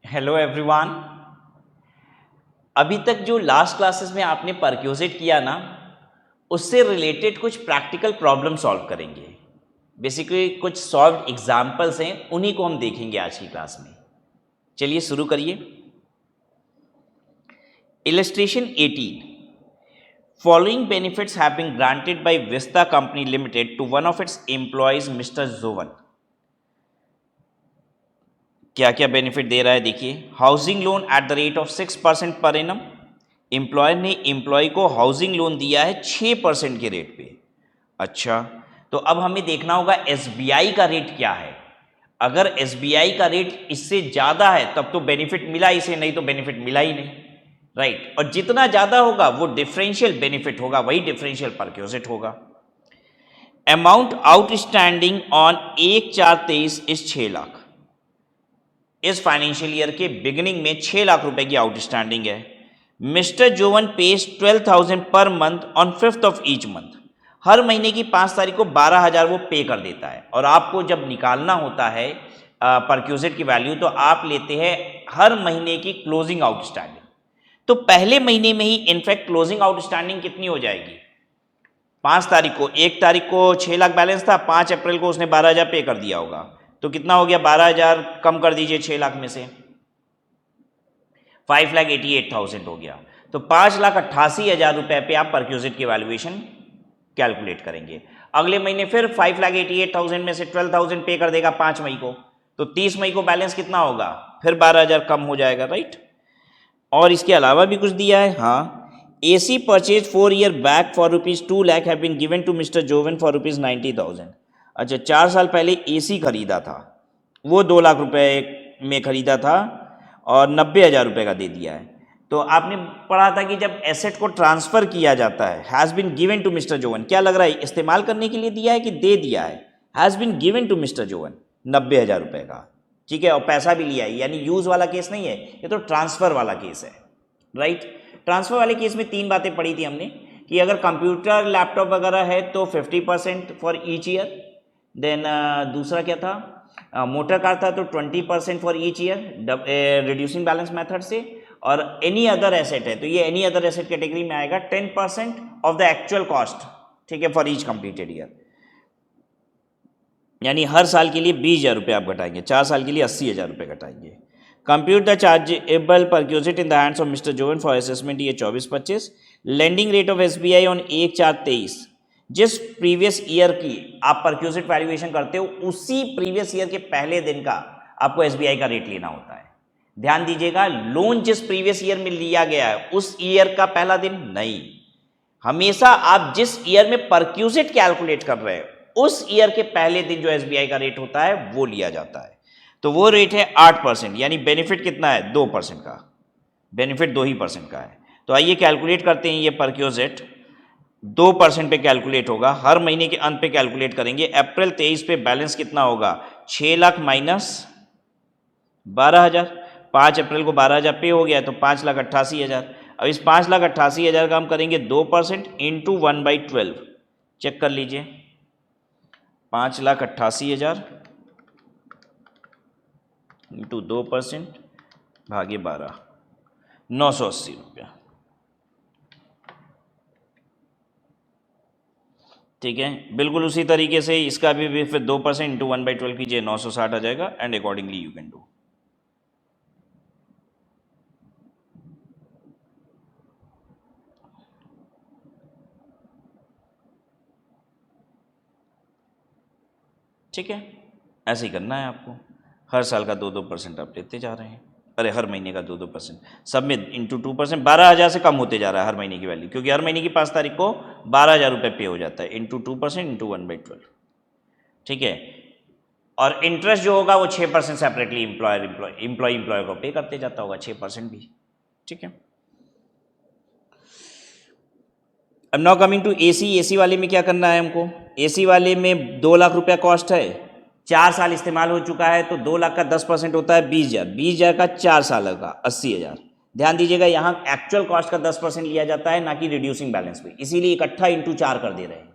Hello everyone. अभी तक जो लास्ट क्लासेस में आपने परक्यूजिट किया ना, उससे रिलेटेड कुछ प्रैक्टिकल प्रॉब्लम सॉल्व करेंगे। बेसिकली कुछ सॉल्व एग्जाम्पल्स हैं, उन्हीं को हम देखेंगे आज की क्लास में। चलिए शुरू करिए। Illustration 18। Following benefits have been granted by Vista company limited to one of its employees mister Jovan. क्या क्या बेनिफिट दे रहा है देखिए। Housing loan at the rate of 6% per annum. Employer ने एम्प्लॉय को हाउसिंग लोन दिया है 6% के रेट पे। अच्छा, तो अब हमें देखना होगा एसबीआई का रेट क्या है। अगर एसबीआई का रेट इससे ज्यादा है तब तो बेनिफिट मिला इसे, नहीं तो बेनिफिट मिला ही नहीं, राइट। और जितना ज्यादा होगा वो डिफरेंशियल बेनिफिट होगा, वही डिफरेंशियल परक्यूजिट होगा। अमाउंट आउटस्टैंडिंग ऑन 1/4/23 इस 6 लाख। इस फाइनेंशियल ईयर के बिगिनिंग में 6 लाख रुपए की आउटस्टैंडिंग है। मिस्टर जोवन पेज 12,000 per month on 5th of each month. हर महीने की 5 तारीख को 12,000 वो पे कर देता है। और आपको जब निकालना होता है परक्यूजिट की वैल्यू, तो आप लेते हैं हर महीने की क्लोजिंग आउटस्टैंडिंग। तो पहले महीने में ही इनफैक्ट क्लोजिंग आउटस्टैंडिंग कितनी हो जाएगी? 5 तारीख को, 1 तारीख को 6 लाख बैलेंस था, 5 अप्रैल को उसने 12,000 पे कर दिया होगा। तो कितना हो गया? 12,000 कम कर दीजिए 6 लाख में से, 5,88,000 हो गया। तो 5,88,000 रुपए पे आप परक्यूजिट की वैल्यूएशन कैलकुलेट करेंगे। अगले महीने फिर 5,88,000 में से 12,000 पे कर देगा 5 मई को, तो 30 मई को बैलेंस कितना होगा? फिर 12,000 कम हो जाएगा, राइट। और इसके अलावा भी कुछ दिया है, हाँ। AC purchase 4 year back for ₹2 lakh have been given to mister Jovan for ₹90,000। अच्छा, 4 साल पहले AC खरीदा था, वो 2 लाख रुपए में खरीदा था और 90,000 रुपये का दे दिया है। तो आपने पढ़ा था कि जब एसेट को ट्रांसफर किया जाता है, has been given to mister Jovan, क्या लग रहा है इस्तेमाल करने के लिए दिया है कि दे दिया है? Has been given to mister Jovan 90,000 रुपये का, ठीक है, और पैसा भी लिया है, यानी यूज वाला केस नहीं है, ये तो ट्रांसफर वाला केस है, राइट। ट्रांसफर वाले केस में 3 बातें पढ़ी थी हमने कि अगर कंप्यूटर लैपटॉप वगैरह है तो 50% फॉर ईच ईयर। देन दूसरा क्या था? मोटर कार था तो 20% for each year reducing balance method से। और एनी अदर एसेट है तो ये एनी अदर एसेट कैटेगरी में आएगा, 10% ऑफ द एक्चुअल कॉस्ट, ठीक है, फॉर ईच कंप्लीटेड ईयर। यानी हर साल के लिए 20,000 रुपये आप घटाएंगे, 4 साल के लिए 80,000 रुपये घटाएंगे। Compute the chargeable perquisite in the hands of mister Jovan for assessment, ये 24-25। Lending rate of SBI on 1/4/23। जिस प्रीवियस ईयर की आप परक्यूजिट वैल्यूएशन करते हो, उसी प्रीवियस ईयर के पहले दिन का आपको SBI का रेट लेना होता है। ध्यान दीजिएगा, लोन जिस प्रीवियस ईयर में लिया गया है उस ईयर का पहला दिन नहीं, हमेशा आप जिस ईयर में परक्यूजिट कैलकुलेट कर रहे हो उस ईयर के पहले दिन जो SBI का रेट होता है वो लिया जाता है। तो वो रेट है 8%, यानी बेनिफिट कितना है? 2% का बेनिफिट, 2% का है। तो आइए कैलकुलेट करते हैं। ये परक्यूजिट 2% पे कैलकुलेट होगा, हर महीने के अंत पे कैलकुलेट करेंगे। अप्रैल 23 पे बैलेंस कितना होगा? 6 लाख माइनस 12,000। 5 अप्रैल को 12,000 पे हो गया तो 5,88,000। अब इस 5,88,000 का हम करेंगे 2% इंटू 1/12। चेक कर लीजिए, 5,88,000 इंटू 2% भागे 12, 980 रुपया, ठीक है। बिल्कुल उसी तरीके से इसका भी फिर 2% इंटू 1/12 कीजिए, 960 आ जाएगा। And accordingly you can do. ठीक है, ऐसे ही करना है आपको। हर साल का 2-2% आप लेते जा रहे हैं, अरे हर महीने का 2-2%, सब में इंटू 2%। 12,000 से कम होते जा रहा है हर महीने की वैल्यू, क्योंकि हर महीने की 5 तारीख को 12,000 रुपये पे हो जाता है, इंटू 2% इंटू 1/12, ठीक है। और इंटरेस्ट जो होगा वो 6% सेपरेटली एम्प्लॉय को पे करते जाता होगा, 6% भी, ठीक है। अब नाउ कमिंग टू AC वाले में क्या करना है हमको? AC वाले में 2 लाख रुपया कॉस्ट है, 4 साल इस्तेमाल हो चुका है, तो 2 लाख का 10% होता है 20,000। 20,000 का 4 साल का 80,000। ध्यान दीजिएगा, यहाँ एक्चुअल कॉस्ट का 10% लिया जाता है, ना कि रिड्यूसिंग बैलेंस पे, इसीलिए इकट्ठा इंटू 4 कर दे रहे हैं।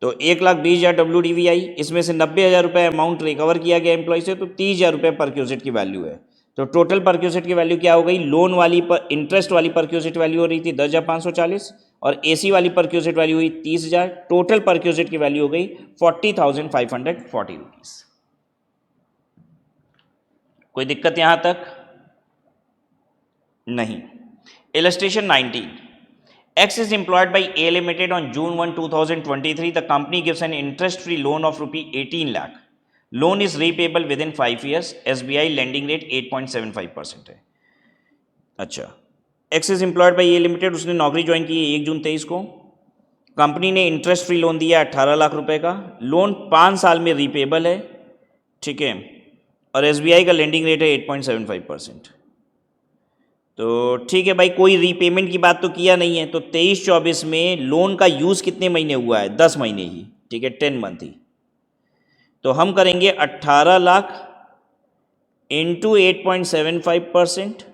तो 1,20,000 WDVI, इसमें से 90,000 रुपये अमाउंट रिकवर किया गया एम्प्लॉय से, तो 30,000 रुपये परक्यूजिट की वैल्यू है। तो टोटल परक्यूजिट की वैल्यू क्या हो गई, लोन वाली पर इंटरेस्ट वाली परक्यूजिट वैल्यू हो रही थी 10,540 और एसी वाली परक्यूजिट वैल्यू हुई 30,000, टोटल परक्यूजिट की वैल्यू हो गई 40,540 रुपीज। कोई दिक्कत यहां तक नहीं। Illustration 19, X is employed by A Limited on June 1, 2023. The company gives an interest-free loan of rupee 18 lakh. Loan is repayable within 5 years. SBI lending rate 8.75% है। अच्छा, X is employed by A Limited, उसने नौकरी join की 1 जून 23 को। Company ने interest free loan दिया 18 लाख रुपए का। लोन 5 साल में रीपेबल है, ठीक है, और SBI का लेंडिंग रेट है 8.75%। तो ठीक है भाई, कोई रीपेमेंट की बात तो किया नहीं है, तो 23-24 में लोन का यूज़ कितने महीने हुआ है, 10 महीने ही, ठीक है, 10 मंथ ही। तो हम करेंगे 18 लाख इंटू 8.75%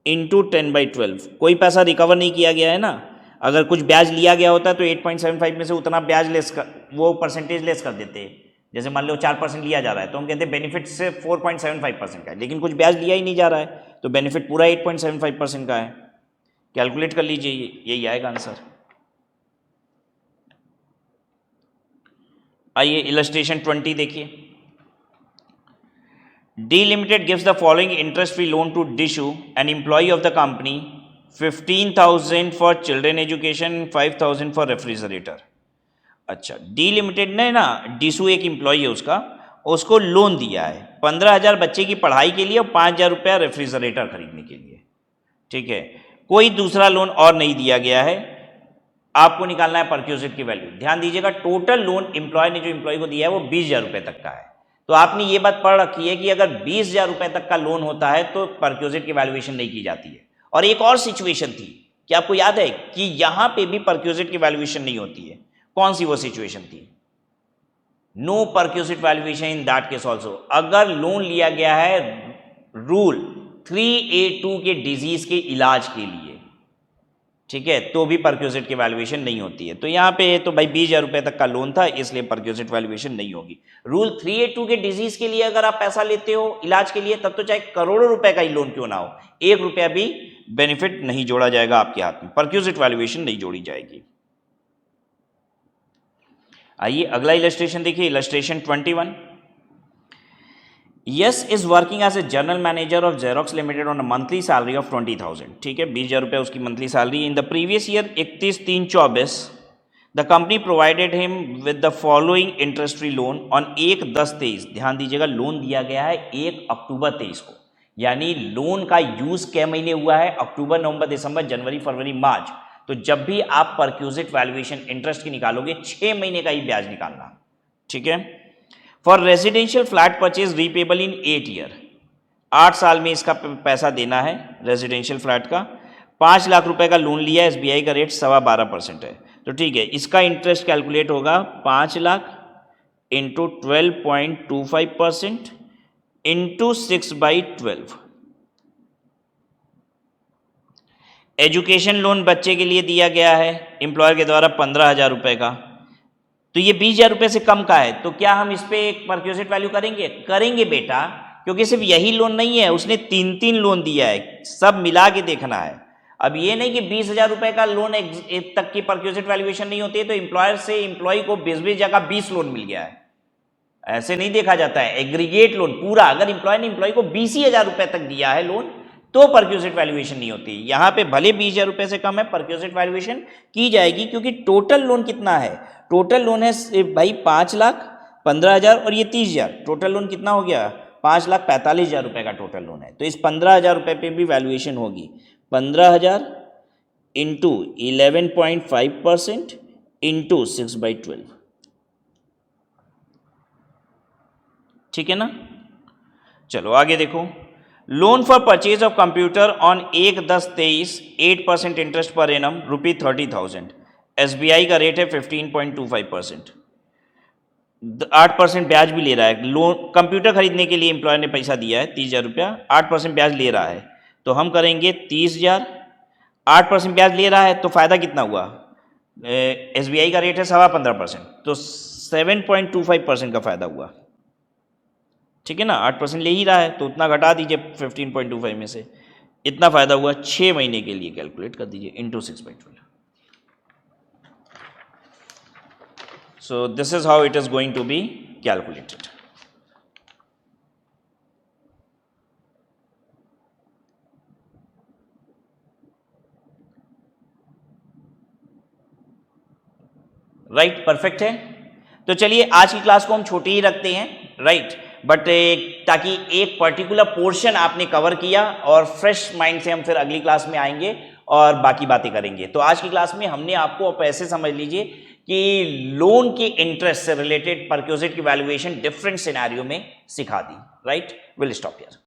इंटू 10/12। कोई पैसा रिकवर नहीं किया गया है ना, अगर कुछ ब्याज लिया गया होता तो 8.75 में से उतना ब्याज लेस कर, वो परसेंटेज लेस कर देते। जैसे मान लो 4% लिया जा रहा है तो हम कहते हैं बेनिफिट से 4.75% का है, लेकिन कुछ ब्याज लिया ही नहीं जा रहा है तो बेनिफिट पूरा 8.75% का है। कैलकुलेट कर लीजिए, यही आएगा आंसर। आइए इलस्ट्रेशन 20 देखिए। D Limited gives the following interest free loan to Dishu an employee of the company 15,000 for children education, 5,000 for refrigerator. अच्छा, डी लिमिटेड ने ना, डिशू एक एम्प्लॉय है उसका, उसको लोन दिया है 15,000 बच्चे की पढ़ाई के लिए और 5,000 रुपया रेफ्रिजरेटर खरीदने के लिए, ठीक है। कोई दूसरा लोन और नहीं दिया गया है। आपको निकालना है परक्यूजिट की वैल्यू। ध्यान दीजिएगा, टोटल लोन एम्प्लॉय ने जो एम्प्लॉय को दिया है वो 20,000 रुपये तक का है। तो आपने ये बात पढ़ रखी है कि अगर 20,000 रुपये तक का लोन होता है तो परक्यूजिट की वैल्यूएशन नहीं की जाती है। और एक और सिचुएशन थी, क्या आपको याद है कि यहां पे भी परक्यूजिट की वैल्यूएशन नहीं होती है? कौन सी वो सिचुएशन थी? No perquisite valuation in that case also. अगर लोन लिया गया है रूल 3A2 के डिजीज के इलाज के लिए, ठीक है, तो भी परक्यूजिट की वैल्यूएशन नहीं होती है। तो यहां पे तो भाई 20,000 रुपए तक का लोन था, इसलिए परक्यूजिट वैल्यूएशन नहीं होगी। रूल 3A2 के डिजीज के लिए अगर आप पैसा लेते हो इलाज के लिए, तब तो चाहे करोड़ों रुपए का ही लोन क्यों ना हो, 1 रुपया भी बेनिफिट नहीं जोड़ा जाएगा आपके हाथ में, परक्यूजिट वैल्यूएशन नहीं जोड़ी जाएगी। आइए अगला इलस्ट्रेशन देखिए, illustration 21। Yes is working as a general manager of Xerox limited on a monthly salary of 20,000, ठीक है, 20,000 रुपये उसकी monthly salary. In the previous year 31/3/24 the company provided him with the following interest free loan on 1/10/23। ध्यान दीजिएगा, loan दिया गया है 1 अक्टूबर 23 को, यानी लोन का यूज कै महीने हुआ है? अक्टूबर, नवंबर, दिसंबर, जनवरी, फरवरी, मार्च। तो जब भी आप परक्यूजिट वैल्यूएशन इंटरेस्ट की निकालोगे 6 महीने का ही ब्याज निकालना, ठीक है। For residential flat purchase repayable in 8 year, 8 साल में इसका पैसा देना है रेजिडेंशियल फ्लैट का। 5 लाख रुपए का लोन लिया, SBI का रेट 12.25% है, तो ठीक है, इसका इंटरेस्ट कैलकुलेट होगा 5 lakh into 12.25% into 6/12। Education loan बच्चे के लिए दिया गया है एम्प्लॉयर के द्वारा 15,000 रुपए का, तो ये 20,000 रुपए से कम का है, तो क्या हम इस पे एक परक्यूजिट वैल्यू करेंगे? करेंगे बेटा, क्योंकि सिर्फ यही लोन नहीं है, उसने 3 लोन दिया है, सब मिला के देखना है। अब ये नहीं कि 20,000 रुपए का लोन एक तक की परक्यूजिट वैल्यूएशन नहीं होती है तो एम्प्लॉयर से एम्प्लॉय को 20 जगह 20 लोन मिल गया है, ऐसे नहीं देखा जाता है। एग्रीगेट लोन पूरा, अगर एम्प्लॉय ने एम्प्लॉय को 20,000 रुपए तक दिया है लोन, तो परक्यूजिट वैल्यूएशन नहीं होती। यहां पे भले 20,000 रुपए से कम है, परक्यूजिट वैल्यूएशन की जाएगी, क्योंकि टोटल लोन कितना है? टोटल लोन है भाई 5,15,000 और ये 30,000, टोटल लोन कितना हो गया? 5,45,000 रुपए का टोटल लोन है। तो इस 15,000 रुपए पे भी वैल्यूएशन होगी। 15,000 इंटू 11.5% इंटू 6/12, ठीक है ना। चलो आगे देखो, loan for purchase of computer on 1/10/23 8% interest per annum ₹30,000। SBI का रेट है 15.25%, 8% ब्याज भी ले रहा है। लोन कंप्यूटर खरीदने के लिए एम्प्लॉयर ने पैसा दिया है 30,000 रुपया, 8% ब्याज ले रहा है, तो हम करेंगे 30,000, 8% ब्याज ले रहा है तो फायदा कितना हुआ? SBI का रेट है 15.25%, तो 7.25% का फायदा हुआ। ठीक है ना, 8% ले ही रहा है तो उतना घटा दीजिए 15.25 में से, इतना फायदा हुआ 6 महीने के लिए कैलकुलेट कर दीजिए into 6/12. So this is how it is going to be calculated. Right, perfect है. तो चलिए आज की क्लास को हम छोटी ही रखते हैं, राइट, बट ताकि एक पर्टिकुलर पोर्शन आपने कवर किया और फ्रेश माइंड से हम फिर अगली क्लास में आएंगे और बाकी बातें करेंगे. तो आज की क्लास में हमने आपको अब ऐसे समझ लीजिए कि लोन के इंटरेस्ट से रिलेटेड परक्विजिट की वैल्यूएशन डिफरेंट सिनेरियो में सिखा दी. Right, will stop here.